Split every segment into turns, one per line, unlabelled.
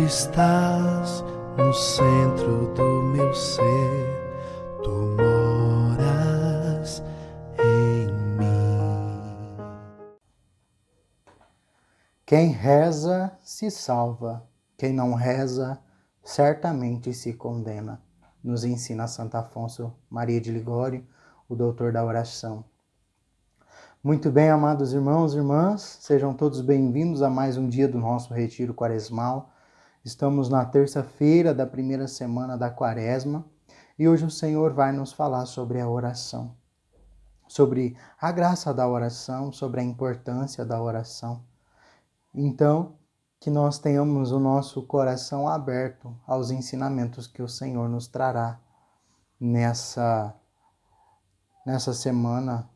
estás no centro do meu ser, tu moras em mim.
Quem reza se salva, quem não reza certamente se condena, nos ensina Santo Afonso Maria de Ligório, o doutor da oração. Muito bem, amados irmãos e irmãs, sejam todos bem-vindos a mais um dia do nosso Retiro Quaresmal. Estamos na terça-feira da primeira semana da Quaresma e hoje o Senhor vai nos falar sobre a oração, sobre a graça da oração, sobre a importância da oração. Então, que nós tenhamos o nosso coração aberto aos ensinamentos que o Senhor nos trará nessa semana.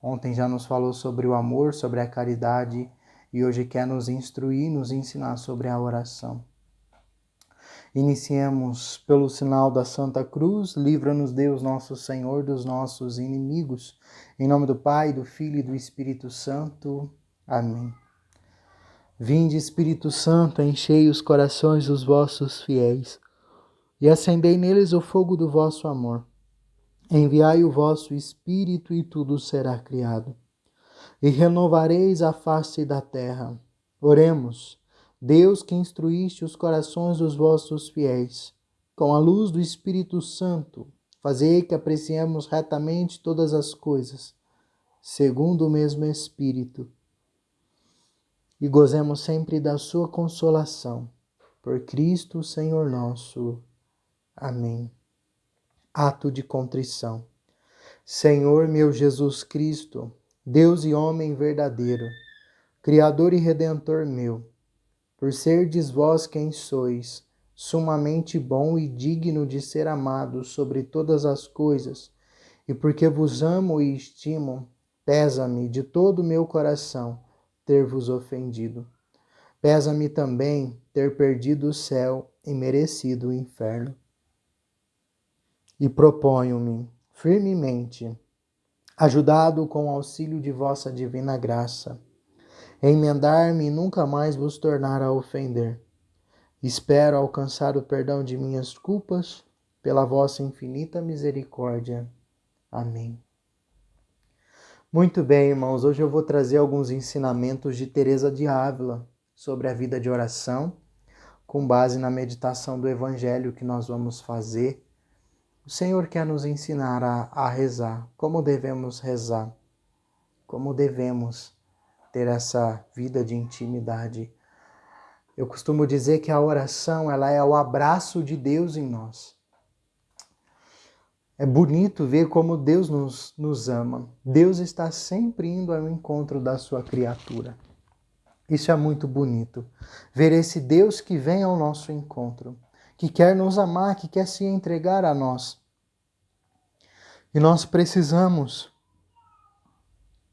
Ontem já nos falou sobre o amor, sobre a caridade e hoje quer nos instruir, nos ensinar sobre a oração. Iniciemos pelo sinal da Santa Cruz. Livra-nos Deus nosso Senhor dos nossos inimigos. Em nome do Pai, do Filho e do Espírito Santo. Amém. Vinde, Espírito Santo, enchei os corações dos vossos fiéis e acendei neles o fogo do vosso amor. Enviai o vosso Espírito e tudo será criado, e renovareis a face da terra. Oremos, Deus que instruíste os corações dos vossos fiéis, com a luz do Espírito Santo, fazei que apreciemos retamente todas as coisas, segundo o mesmo Espírito, e gozemos sempre da sua consolação. Por Cristo, Senhor nosso. Amém. Ato de contrição. Senhor meu Jesus Cristo, Deus e homem verdadeiro, Criador e Redentor meu, por serdes vós quem sois, sumamente bom e digno de ser amado sobre todas as coisas, e porque vos amo e estimo, pesa-me de todo o meu coração ter-vos ofendido. Pesa-me também ter perdido o céu e merecido o inferno. E proponho-me firmemente, ajudado com o auxílio de vossa divina graça, emendar-me e nunca mais vos tornar a ofender. Espero alcançar o perdão de minhas culpas pela vossa infinita misericórdia. Amém. Muito bem, irmãos, hoje eu vou trazer alguns ensinamentos de Teresa de Ávila sobre a vida de oração, com base na meditação do Evangelho que nós vamos fazer. O Senhor quer nos ensinar a rezar, como devemos rezar, como devemos ter essa vida de intimidade. Eu costumo dizer que a oração ela é o abraço de Deus em nós. É bonito ver como Deus nos ama. Deus está sempre indo ao encontro da sua criatura. Isso é muito bonito. Ver esse Deus que vem ao nosso encontro, que quer nos amar, que quer se entregar a nós. E nós precisamos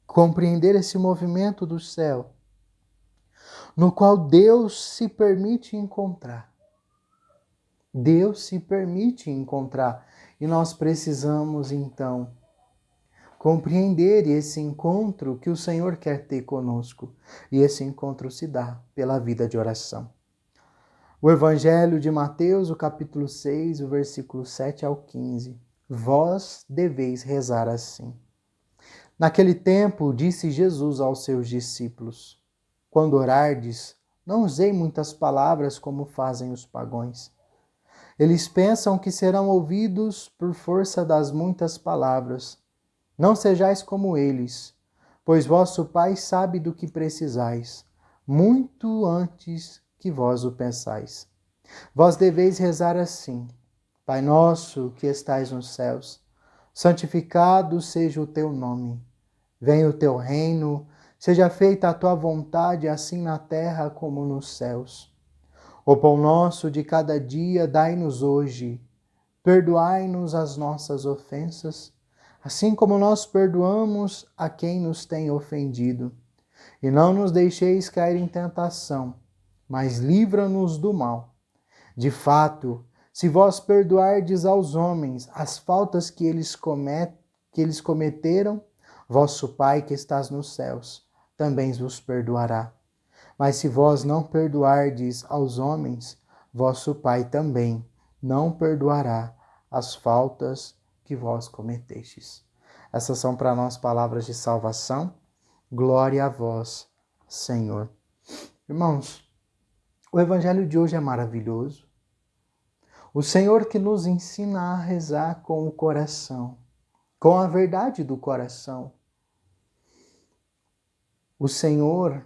compreender esse movimento do céu, no qual Deus se permite encontrar. Deus se permite encontrar. E nós precisamos, então, compreender esse encontro que o Senhor quer ter conosco. E esse encontro se dá pela vida de oração. O Evangelho de Mateus, o capítulo 6, o versículo 7 ao 15. Vós deveis rezar assim. Naquele tempo, disse Jesus aos seus discípulos: quando orardes, não usei muitas palavras como fazem os pagãos. Eles pensam que serão ouvidos por força das muitas palavras. Não sejais como eles, pois vosso Pai sabe do que precisais, muito antes que vós o pensais. Vós deveis rezar assim: Pai nosso que estais nos céus, santificado seja o teu nome. Venha o teu reino, seja feita a tua vontade, assim na terra como nos céus. O pão nosso de cada dia dai-nos hoje. Perdoai-nos as nossas ofensas, assim como nós perdoamos a quem nos tem ofendido. E não nos deixeis cair em tentação, mas livra-nos do mal. De fato, se vós perdoardes aos homens as faltas que eles cometeram, vosso Pai que estás nos céus também vos perdoará. Mas se vós não perdoardes aos homens, vosso Pai também não perdoará as faltas que vós cometestes. Essas são para nós palavras de salvação. Glória a vós, Senhor. Irmãos, o evangelho de hoje é maravilhoso. O Senhor que nos ensina a rezar com o coração, com a verdade do coração. O Senhor,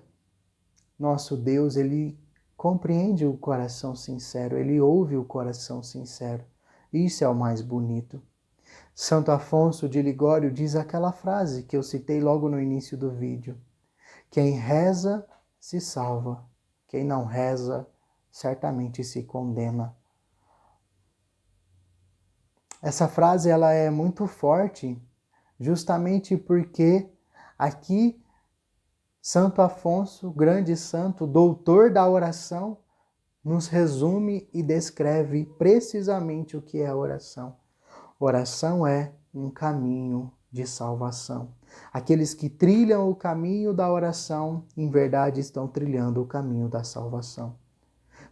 nosso Deus, Ele compreende o coração sincero, Ele ouve o coração sincero. Isso é o mais bonito. Santo Afonso de Ligório diz aquela frase que eu citei logo no início do vídeo. Quem reza se salva, quem não reza certamente se condena. Essa frase ela é muito forte, justamente porque aqui Santo Afonso, grande santo, doutor da oração, nos resume e descreve precisamente o que é a oração. Oração é um caminho de salvação. Aqueles que trilham o caminho da oração, em verdade estão trilhando o caminho da salvação.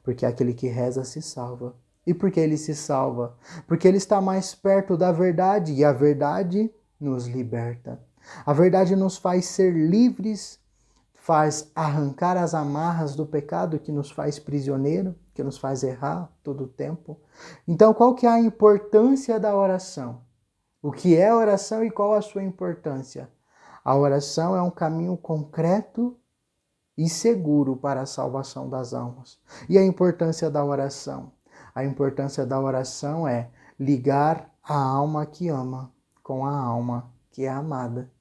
Porque aquele que reza se salva. E por que ele se salva? Porque ele está mais perto da verdade e a verdade nos liberta. A verdade nos faz ser livres, faz arrancar as amarras do pecado que nos faz prisioneiro, que nos faz errar todo o tempo. Então, qual que é a importância da oração? O que é a oração e qual a sua importância? A oração é um caminho concreto e seguro para a salvação das almas. E a importância da oração? A importância da oração é ligar a alma que ama com a alma que é amada.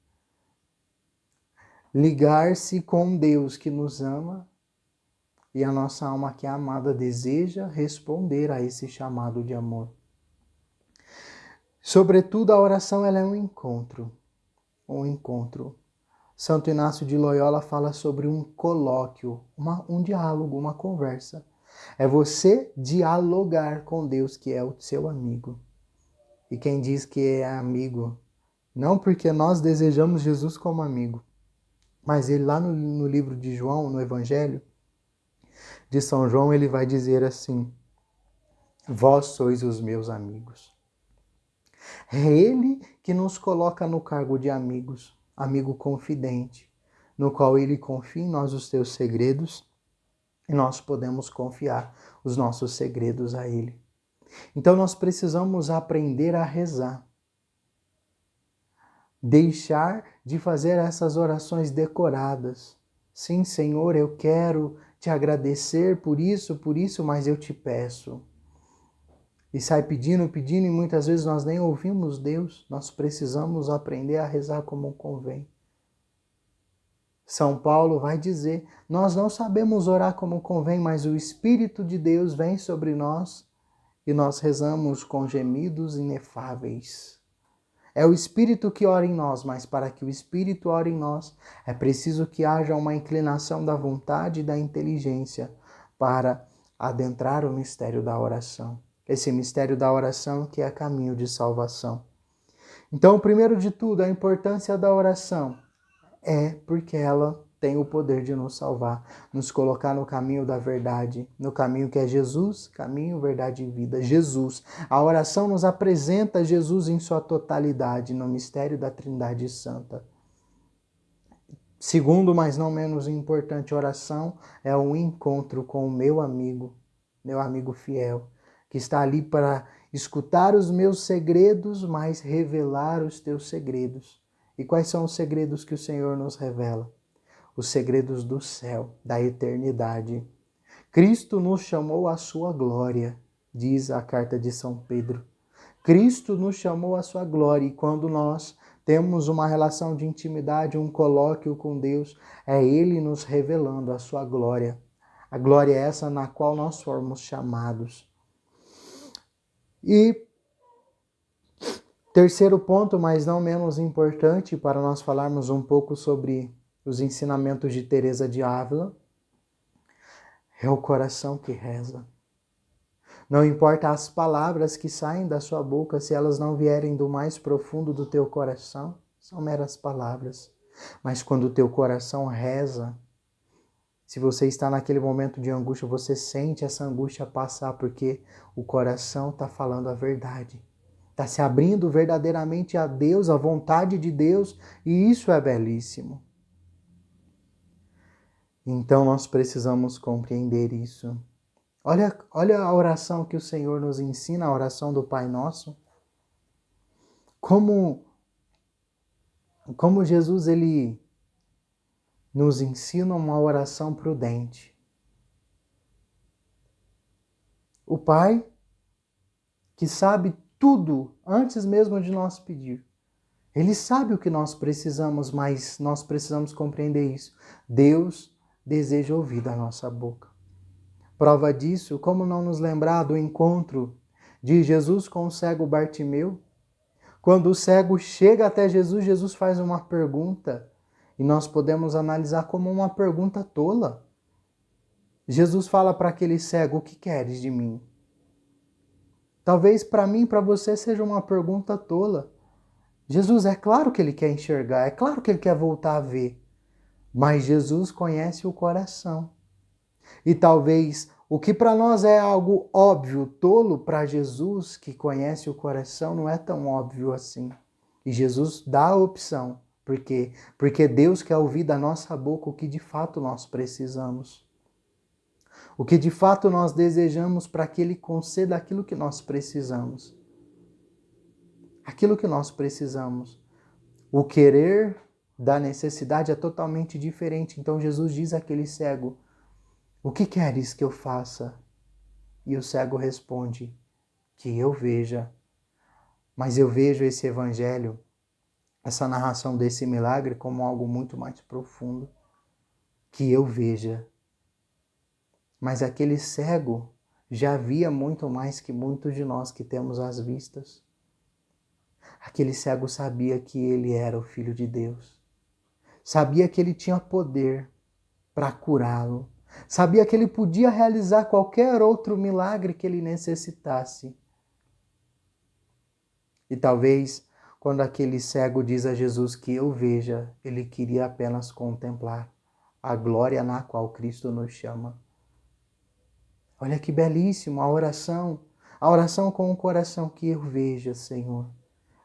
Ligar-se com Deus que nos ama e a nossa alma que é amada deseja responder a esse chamado de amor. Sobretudo, a oração ela é um encontro. Santo Inácio de Loyola fala sobre um colóquio, um diálogo, uma conversa. É você dialogar com Deus, que é o seu amigo. E quem diz que é amigo, não porque nós desejamos Jesus como amigo, mas ele lá no livro de João, no Evangelho de São João, ele vai dizer assim: vós sois os meus amigos. É ele que nos coloca no cargo de amigos, amigo confidente, no qual ele confia em nós os teus segredos e nós podemos confiar os nossos segredos a ele. Então nós precisamos aprender a rezar. Deixar de fazer essas orações decoradas. Sim, Senhor, eu quero te agradecer por isso, mas eu te peço. E sai pedindo, e muitas vezes nós nem ouvimos Deus. Nós precisamos aprender a rezar como convém. São Paulo vai dizer, nós não sabemos orar como convém, mas o Espírito de Deus vem sobre nós e nós rezamos com gemidos inefáveis. É o Espírito que ora em nós, mas para que o Espírito ore em nós, é preciso que haja uma inclinação da vontade e da inteligência para adentrar o mistério da oração. Esse mistério da oração que é caminho de salvação. Então, primeiro de tudo, a importância da oração é porque ela tem o poder de nos salvar, nos colocar no caminho da verdade, no caminho que é Jesus, caminho, verdade e vida. Jesus. A oração nos apresenta Jesus em sua totalidade, no mistério da Trindade Santa. Segundo, mas não menos importante, oração é um encontro com o meu amigo fiel, que está ali para escutar os meus segredos, mas revelar os teus segredos. E quais são os segredos que o Senhor nos revela? Os segredos do céu, da eternidade. Cristo nos chamou à sua glória, diz a carta de São Pedro. Cristo nos chamou à sua glória e quando nós temos uma relação de intimidade, um colóquio com Deus, é Ele nos revelando a sua glória. A glória é essa na qual nós fomos chamados. E terceiro ponto, mas não menos importante, para nós falarmos um pouco sobre os ensinamentos de Teresa de Ávila, é o coração que reza. Não importa as palavras que saem da sua boca, se elas não vierem do mais profundo do teu coração, são meras palavras. Mas quando o teu coração reza, Se você está naquele momento de angústia, você sente essa angústia passar porque o coração está falando a verdade. Está se abrindo verdadeiramente a Deus, à vontade de Deus, e isso é belíssimo. Então nós precisamos compreender isso. Olha a oração que o Senhor nos ensina, a oração do Pai Nosso. Como Jesus ele nos ensina uma oração prudente. O Pai, que sabe tudo antes mesmo de nós pedir. Ele sabe o que nós precisamos, mas nós precisamos compreender isso. Deus deseja ouvir da nossa boca. Prova disso, como não nos lembrar do encontro de Jesus com o cego Bartimeu? Quando o cego chega até Jesus, Jesus faz uma pergunta e nós podemos analisar como uma pergunta tola. Jesus fala para aquele cego: o que queres de mim? Talvez para mim, para você, seja uma pergunta tola. Jesus, é claro que ele quer enxergar, é claro que ele quer voltar a ver, mas Jesus conhece o coração. E talvez o que para nós é algo óbvio, tolo, para Jesus, que conhece o coração, não é tão óbvio assim. E Jesus dá a opção. Por quê? Porque Deus quer ouvir da nossa boca o que de fato nós precisamos. O que de fato nós desejamos para que Ele conceda aquilo que nós precisamos. Aquilo que nós precisamos. O querer da necessidade é totalmente diferente. Então Jesus diz àquele cego: o que queres que eu faça? E o cego responde: que eu veja. Mas eu vejo esse evangelho, essa narração desse milagre, como algo muito mais profundo. Que eu veja. Mas aquele cego já via muito mais que muitos de nós que temos as vistas. Aquele cego sabia que ele era o Filho de Deus. Sabia que ele tinha poder para curá-lo. Sabia que ele podia realizar qualquer outro milagre que ele necessitasse. E talvez, quando aquele cego diz a Jesus que eu veja, ele queria apenas contemplar a glória na qual Cristo nos chama. Olha que belíssimo a oração com o coração: que eu veja, Senhor,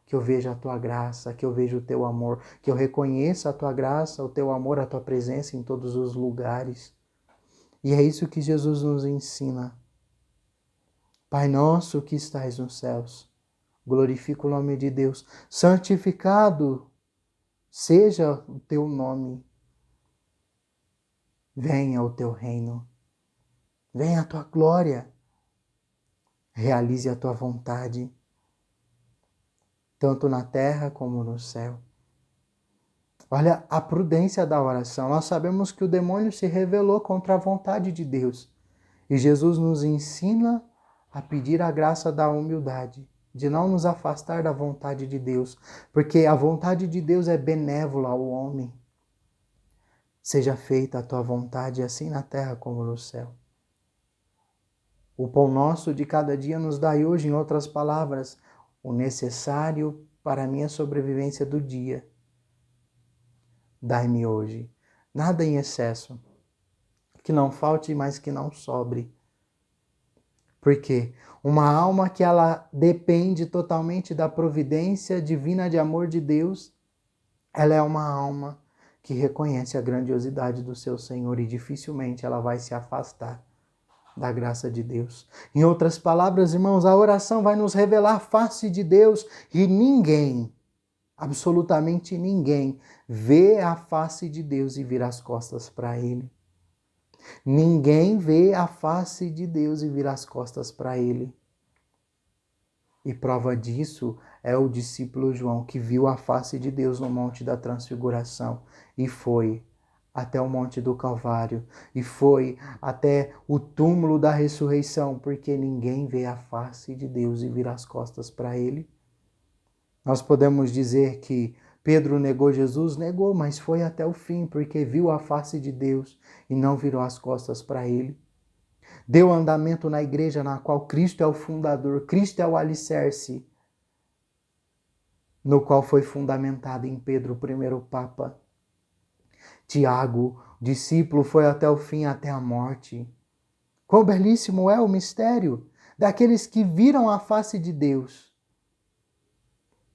que eu veja a Tua graça, que eu veja o Teu amor, que eu reconheça a Tua graça, o Teu amor, a Tua presença em todos os lugares. E é isso que Jesus nos ensina. Pai nosso que estais nos céus, glorifica o nome de Deus, santificado seja o Teu nome, venha o Teu reino. Venha a Tua glória, realize a Tua vontade, tanto na terra como no céu. Olha a prudência da oração. Nós sabemos que o demônio se rebelou contra a vontade de Deus. E Jesus nos ensina a pedir a graça da humildade, de não nos afastar da vontade de Deus, porque a vontade de Deus é benévola ao homem. Seja feita a Tua vontade, assim na terra como no céu. O pão nosso de cada dia nos dai hoje, em outras palavras, o necessário para a minha sobrevivência do dia. Dai-me hoje, nada em excesso, que não falte, mas que não sobre. Porque uma alma que ela depende totalmente da providência divina de amor de Deus, ela é uma alma que reconhece a grandiosidade do seu Senhor e dificilmente ela vai se afastar da graça de Deus. Em outras palavras, irmãos, a oração vai nos revelar a face de Deus e ninguém, absolutamente ninguém, vê a face de Deus e vira as costas para Ele. Ninguém vê a face de Deus e vira as costas para Ele. E prova disso é o discípulo João, que viu a face de Deus no Monte da Transfiguração e foi até o Monte do Calvário e foi até o túmulo da ressurreição, porque ninguém vê a face de Deus e vira as costas para Ele. Nós podemos dizer que Pedro negou Jesus? Negou, mas foi até o fim, porque viu a face de Deus e não virou as costas para Ele. Deu andamento na igreja na qual Cristo é o fundador, Cristo é o alicerce, no qual foi fundamentado em Pedro, o primeiro Papa. Tiago, discípulo foi até o fim, até a morte. Quão belíssimo é o mistério daqueles que viram a face de Deus.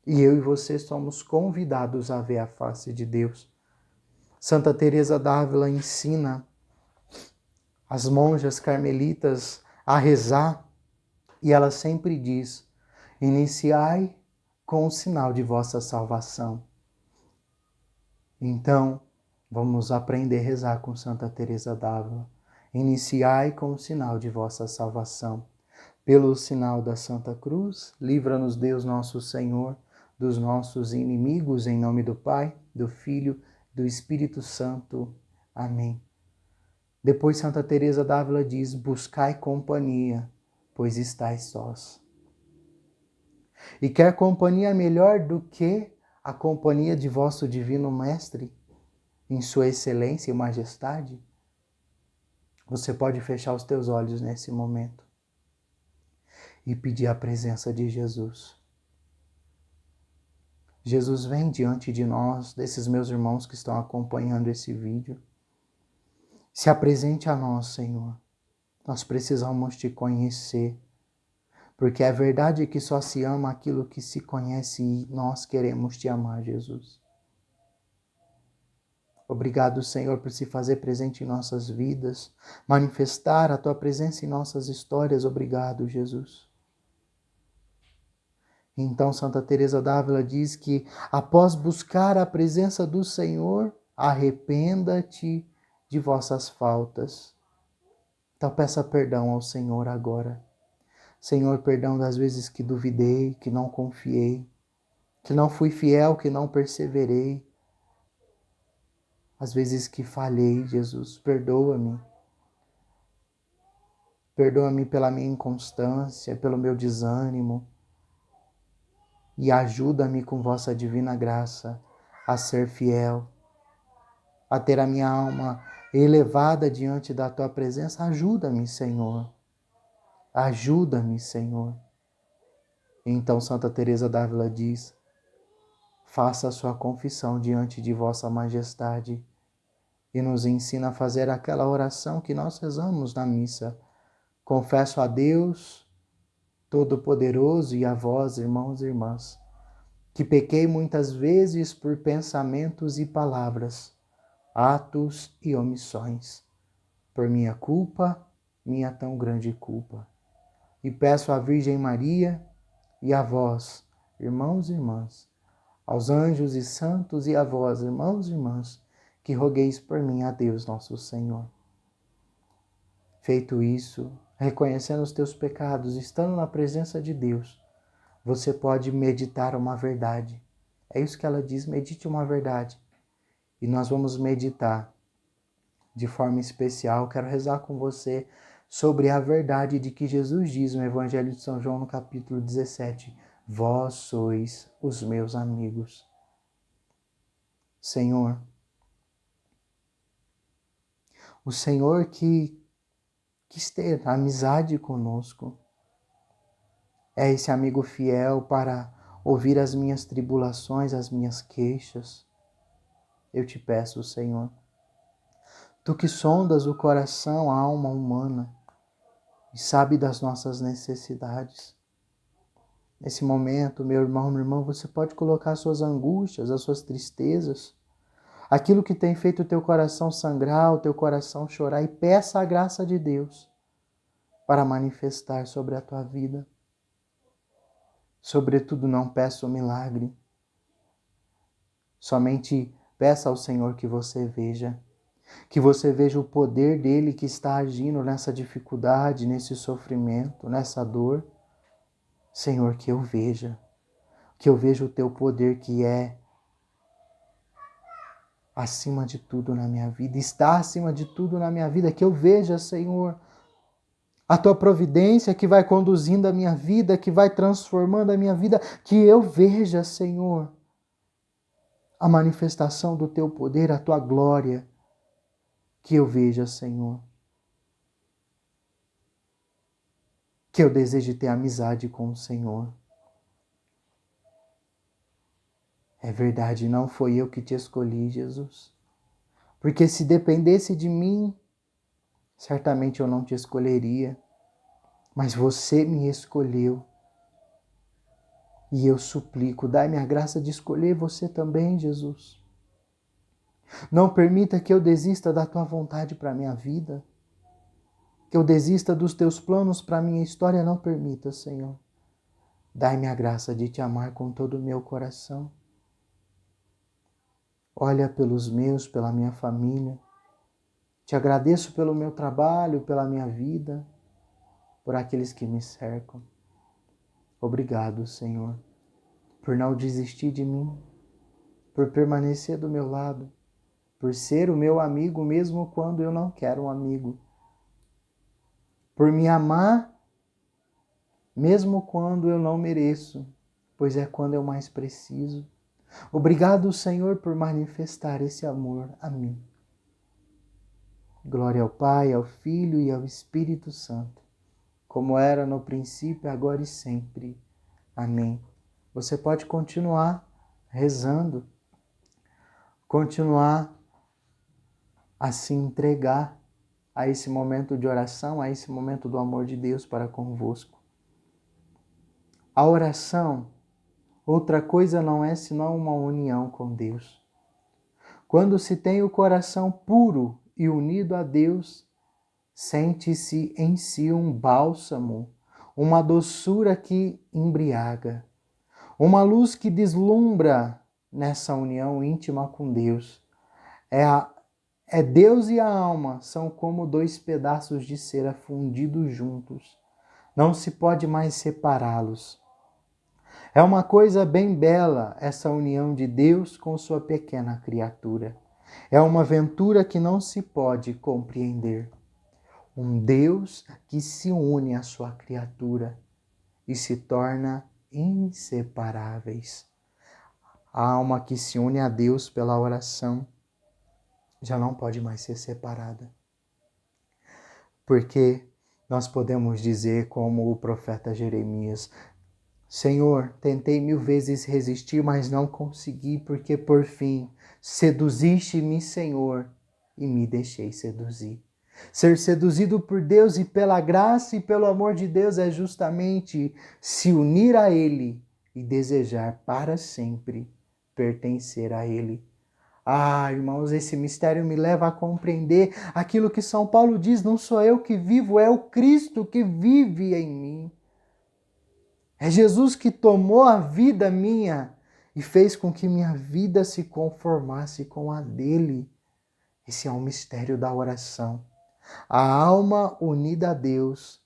E eu e você somos convidados a ver a face de Deus. Santa Teresa d'Ávila ensina as monjas carmelitas a rezar e ela sempre diz: iniciai com o sinal de vossa salvação. Então, vamos aprender a rezar com Santa Teresa d'Ávila. Iniciai com o sinal de vossa salvação. Pelo sinal da Santa Cruz, livra-nos Deus nosso Senhor dos nossos inimigos, em nome do Pai, do Filho, do Espírito Santo. Amém. Depois Santa Teresa d'Ávila diz: buscai companhia, pois estáis sós. E quer companhia melhor do que a companhia de vosso divino Mestre, em sua excelência e majestade? Você pode fechar os teus olhos nesse momento e pedir a presença de Jesus. Jesus, vem diante de nós, desses meus irmãos que estão acompanhando esse vídeo. Se apresente a nós, Senhor. Nós precisamos te conhecer, porque é verdade que só se ama aquilo que se conhece e nós queremos te amar, Jesus. Obrigado, Senhor, por se fazer presente em nossas vidas, manifestar a tua presença em nossas histórias. Obrigado, Jesus. Então, Santa Teresa d'Ávila diz que, após buscar a presença do Senhor, arrependa-te de vossas faltas. Então, peça perdão ao Senhor agora. Senhor, perdão das vezes que duvidei, que não confiei, que não fui fiel, que não perseverei. Às vezes que falhei, Jesus, perdoa-me. Perdoa-me pela minha inconstância, pelo meu desânimo. E ajuda-me com vossa divina graça a ser fiel, a ter a minha alma elevada diante da tua presença. Ajuda-me, Senhor. Ajuda-me, Senhor. Então Santa Teresa d'Ávila diz: faça a sua confissão diante de vossa majestade e nos ensina a fazer aquela oração que nós rezamos na missa. Confesso a Deus Todo-Poderoso e a vós, irmãos e irmãs, que pequei muitas vezes por pensamentos e palavras, atos e omissões, por minha culpa, minha tão grande culpa. E peço à Virgem Maria e a vós, irmãos e irmãs, aos anjos e santos e a vós, irmãos e irmãs, que rogueis por mim a Deus nosso Senhor. Feito isso, reconhecendo os teus pecados, estando na presença de Deus, você pode meditar uma verdade. É isso que ela diz, medite uma verdade. E nós vamos meditar de forma especial. Quero rezar com você sobre a verdade de que Jesus diz no Evangelho de São João, no capítulo 17. Vós sois os meus amigos. Senhor, o Senhor que quis ter amizade conosco, é esse amigo fiel para ouvir as minhas tribulações, as minhas queixas. Eu te peço, Senhor, tu que sondas o coração, a alma humana e sabe das nossas necessidades. Nesse momento, meu irmão, minha irmã, você pode colocar as suas angústias, as suas tristezas, aquilo que tem feito o teu coração sangrar, o teu coração chorar, e peça a graça de Deus para manifestar sobre a tua vida. Sobretudo, não peça o milagre. Somente peça ao Senhor que você veja o poder dele que está agindo nessa dificuldade, nesse sofrimento, nessa dor. Senhor, que eu veja o teu poder que é acima de tudo na minha vida, está acima de tudo na minha vida, que eu veja, Senhor, a tua providência que vai conduzindo a minha vida, que vai transformando a minha vida, que eu veja, Senhor, a manifestação do teu poder, a tua glória, que eu veja, Senhor, que eu deseje ter amizade com o Senhor. É verdade, não foi eu que te escolhi, Jesus, Porque se dependesse de mim, certamente eu não te escolheria. Mas você me escolheu. E eu suplico, dai-me a graça de escolher você também, Jesus. Não permita que eu desista da tua vontade para a minha vida. Que eu desista dos teus planos para a minha história. Não permita, Senhor. Dai-me a graça de te amar com todo o meu coração. Olha pelos meus, pela minha família. Te agradeço pelo meu trabalho, pela minha vida, por aqueles que me cercam. Obrigado, Senhor, por não desistir de mim, por permanecer do meu lado, por ser o meu amigo mesmo quando eu não quero um amigo, por me amar mesmo quando eu não mereço, pois é quando eu mais preciso. Obrigado, Senhor, por manifestar esse amor a mim. Glória ao Pai, ao Filho e ao Espírito Santo, como era no princípio, agora e sempre. Amém. Você pode continuar rezando, continuar a se entregar a esse momento de oração, a esse momento do amor de Deus para convosco. A oração, outra coisa não é senão uma união com Deus. Quando se tem o coração puro e unido a Deus, sente-se em si um bálsamo, uma doçura que embriaga, uma luz que deslumbra nessa união íntima com Deus. É Deus e a alma são como dois pedaços de cera fundidos juntos. Não se pode mais separá-los. É uma coisa bem bela essa união de Deus com sua pequena criatura. É uma aventura que não se pode compreender. Um Deus que se une à sua criatura e se torna inseparáveis. A alma que se une a Deus pela oração já não pode mais ser separada. Porque nós podemos dizer como o profeta Jeremias: Senhor, tentei 1000 vezes resistir, mas não consegui, porque por fim seduziste-me, Senhor, e me deixei seduzir. Ser seduzido por Deus e pela graça e pelo amor de Deus é justamente se unir a Ele e desejar para sempre pertencer a Ele. Ah, irmãos, esse mistério me leva a compreender aquilo que São Paulo diz: não sou eu que vivo, é o Cristo que vive em mim. É Jesus que tomou a vida minha e fez com que minha vida se conformasse com a dele. Esse é o mistério da oração. A alma unida a Deus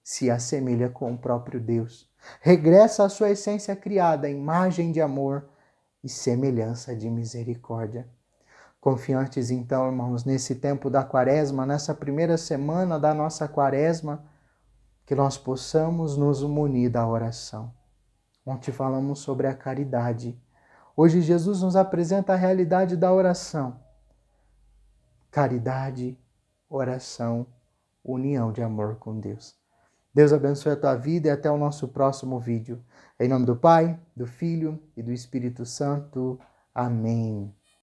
se assemelha com o próprio Deus. Regressa à sua essência criada, imagem de amor e semelhança de misericórdia. Confiantes então, irmãos, nesse tempo da quaresma, nessa primeira semana da nossa quaresma, que nós possamos nos munir da oração. Ontem falamos sobre a caridade. Hoje Jesus nos apresenta a realidade da oração. Caridade, oração, união de amor com Deus. Deus abençoe a tua vida e até o nosso próximo vídeo. Em nome do Pai, do Filho e do Espírito Santo. Amém.